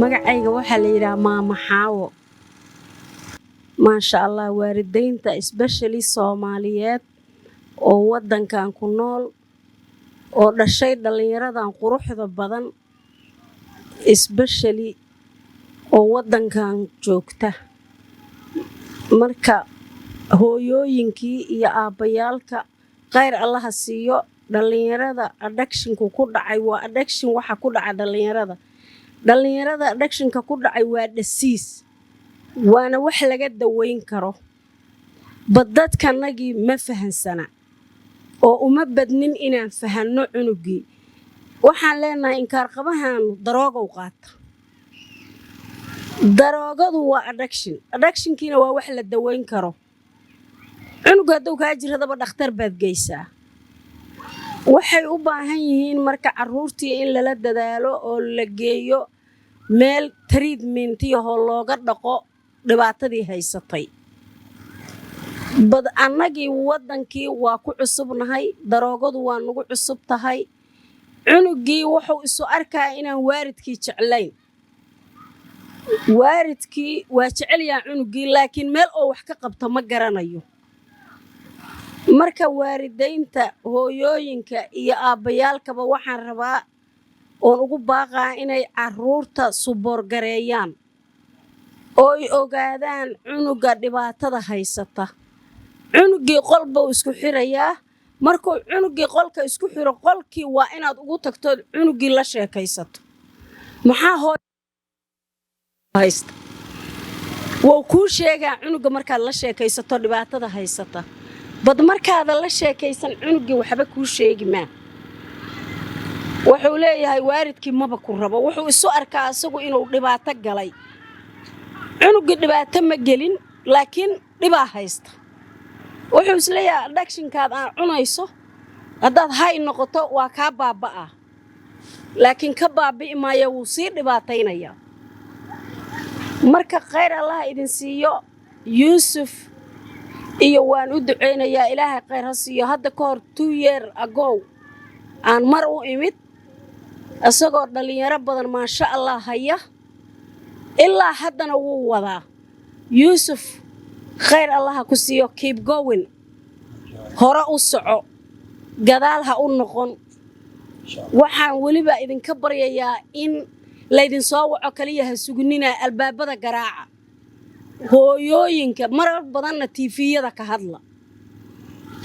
magacayga waxaa la yidhaha maama xaawo maasha allah waalidaynta especially Soomaaliyeed oo wadankan ku nool oo dhashay dhalinyaradan quruxda badan especially oo wadankan joogta marka hooyooyinkii iyo aabayaalka khayr Allah ha siiyo dhalinyarada addictionku ku dhacay waa addiction waxa ku dhaca dhalinyarada addictionka ku dhacay waa disease waana wax laga daweyn karo dadkanagii ma fahansana oo uma badnin inaan fahanno cunugii waxaan leenahay inkaar qabahan darooga u qaata daroogadu waa addictionkiina waa wax la daweyn karo cunuga hadduu kaa jiradaba dhakhtar baad geysaa waxay u baahan yihiin marka caruurtii in lala dadaalo oo la geeyo meel treatment iyo looga dhaqo dhibaatadii haysatay annagii wadankii waa ku cusubnahay daroogadu waa nagu cusub tahay cunugii wuxuu isu arkaa inaan waalidkii jeclayn waalidkii waa jecel yahay cunugii laakiin meel oo wax ka qabto ma garanayo marka waalidaynta hooyooyinka iyo aabayaalkaba waxaan rabaa oon ugu baaqaa inay caruurta suboorgareeyaan oo ay ogaadaan cunuga dhibaatada haysata cunugii qolba uu isku xirayaa markuu cunugii qolka isku xiro qolkii waa inaad ugu tagto cunugii la sheekaysato maxaa haysta wuu kuu sheegaa cunuga markaad la sheekaysato dhibaatada haysata bad markaada la sheekaysan cunugii waxba kuu sheegi maa wuxuu leeyahay waalidkii maba ku rabo wuxuu isu arkaa asagu inuu dhibaato galay cunugii dhibaato ma gelin laakiin dhibaa haysta wuxuu isleeyahay addictionkaad aan cunayso haddaad hay noqoto waa kaa baaba'aa laakiin ka baabi'i maayo wuu sii dhibaataynayaa marka khayr Allah idin siiyo Yuusuf iyo waan u duceynayaa Ilaahay khayr ha siiyo hadda ka hor 2 years ago aan mar u imid asagoo dhalinyaro badan maasha Allah haya ilaa haddana wuu wadaa Yuusuf khayr Allah ku siiyo keep going hore u soco gadaal ha u noqon waxaan waliba idinka baryayaa in la idin soo waco kaliya ha sugnina albaabada garaaca hooyooyinka marar badanna TV-yada ka hadla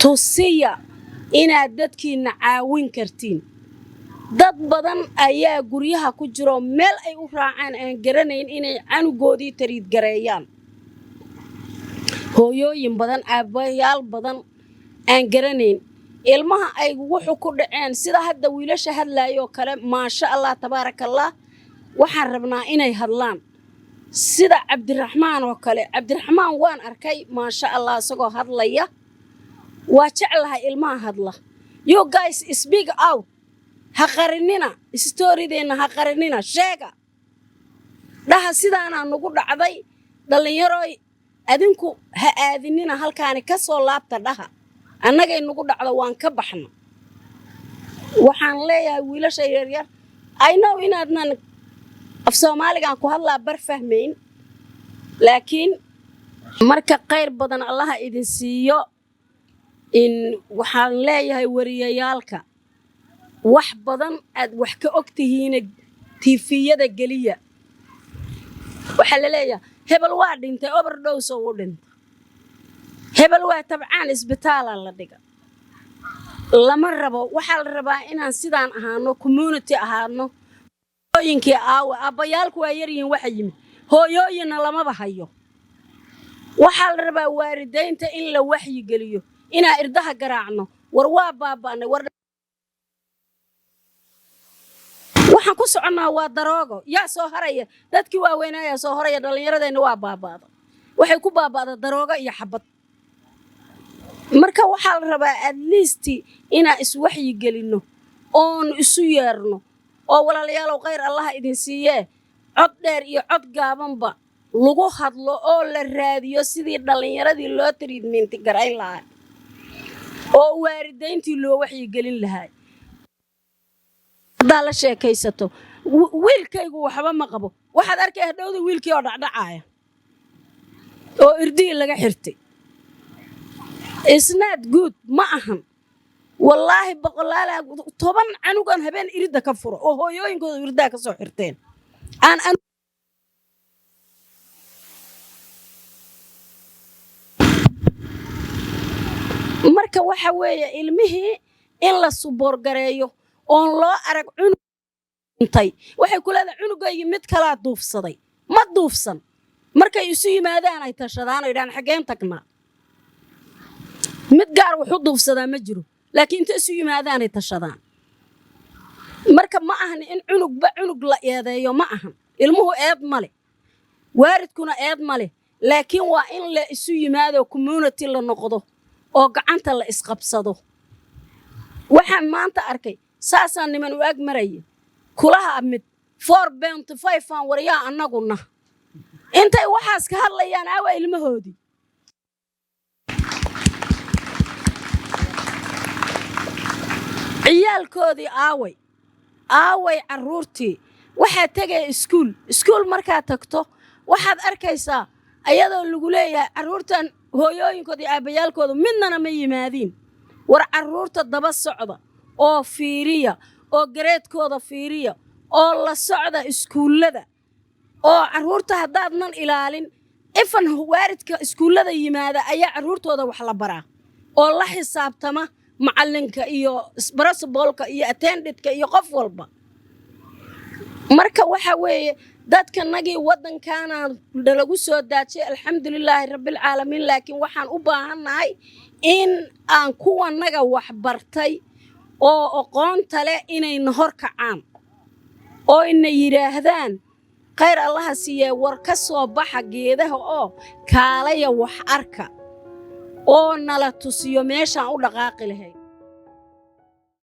tusiya inaad dadkiina caawin kartiin dad badan ayaa guryaha ku jiro meel ay u raacaan aan garanayn inay canugoodii tariid gareeyaan hooyooyin badan aabayaal badan aan garanayn ilmaha ay wuxuu ku dhaceen sida hadda wiilasha hadlayo kale maasha Allah tabaarakallah waxaan rabnaa inay hadlaan sida Cabdiraxmaan oo kale Cabdiraxmaan waan arkay maasha Allah asagoo hadlaya waa jeclahay ilmaha hadla you guys speak out ha qarinina storydeena ha qarinina sheega dhaha sidaana nagu dhacday dhalinyaroy adinku ha aadinina halkaani ka soo laabta dhaha annagay nagu dhacdo waan ka baxna waxaan leeyahay wiilasha yaryar I know inaadnan af Soomaaligan ku hadlaa bar fahmeyn laakiin marka khayr badan Allah idin siiyo in waxaan leeyahay wariyayaalka wax badan aad wax ka ogtihiin TV-yada galiya waxa la leeyahay hebel waa dhintay overdose oo dhintay hebel waa tabcaan isbitaal la dhiga lama rabo waxa la rabaa inaan sidaan ahaano community ahaano hooyinkii aabayaalku waa yar yihiin waxa yimid hooyooyina lama bahayo waxa la rabaa waalidaynta in la waxyi galiyo inaa irdaha garaacno war waa baabaanay war waxaan ku soconaa waa daroogo yaa soo haraya dadkii waaweynaya soo haraya dhalinyaradeenna waa baabaada waxay ku baabaada daroogo iyo xabad marka waxaa la rabaa at least inaa iswaxyi gelino oon isu yeerno oo walaalayaal khayr Allah idin siiye cod dheer iyo cod gaabanba lagu hadlo oo la raadiyo sidii dhalinyaradii loo treatment garayn lahaa oo waalidayntii loo waxyi gelin lahaa hadda la sheekaysato wiilkaygu waxba ma qabo waxaad arkay hadhowda wiilkii oo dhacdhacaya oo irdii laga xirtay isnaad guud ma ahan wallaahi boqolaal toban canugan habeen irida ka furo oo hooyooyinkooda irdaa ka soo xirteen aan marka waxa weeye ilmihii in la suboor gareeyo oo loo arag cununtay waxay ku leedahay cunugaygii mid kala duufsaday ma duufsan markay isu yimaadaan ay tashadaan ay dhaan xageen tagnaa mid gaar wuxuu duufsadaa ma jiro laakiin inta isu yimaadaan ay tashadaan marka ma ahan in cunug la eedeeyo ma ahan ilmuhu eed male waalidkuna eed male laakiin waa in la isu yimaado community la noqdo oo gacanta la isqabsado waxaan maanta arkay saasaan niman u ag marayay kulaha mid 4.5 aan wariyaa annaguna intay waxaas ka hadlayaan aawa ilmahoodii ciyaalkoodii aaway carruurtii waxaa tegay iskuul markaa tagto waxaad arkaysaa ayadoo lagu leeyahay carruurtan hooyooyinkoodii aabbayaalkoodu midnana ma yimaadiin war carruurta daba socda oo fiiriya oo gareedkooda fiiriya oo la socda iskuullada oo carruurta haddaadnan ilaalin ifan waalidka iskuullada yimaada ayaa carruurtooda wax la baraa oo la xisaabtama macallinka iyo principalka iyo attendant-ka iyo qof walba marka waxa weeye dadka nagii waddankaana lagu soo daajay alxamdulilaahi rabbil caalamiin laakiin waxaan u baahannahay in aan kuwa naga wax bartay oo aqoonta leh inayna hor kacaan oo ina yidhaahdaan khayr allaha siiyee war ka soo baxa geedaha oo kaalaya wax arka oo nala tusiyo meeshaan u dhaqaaqi lahayd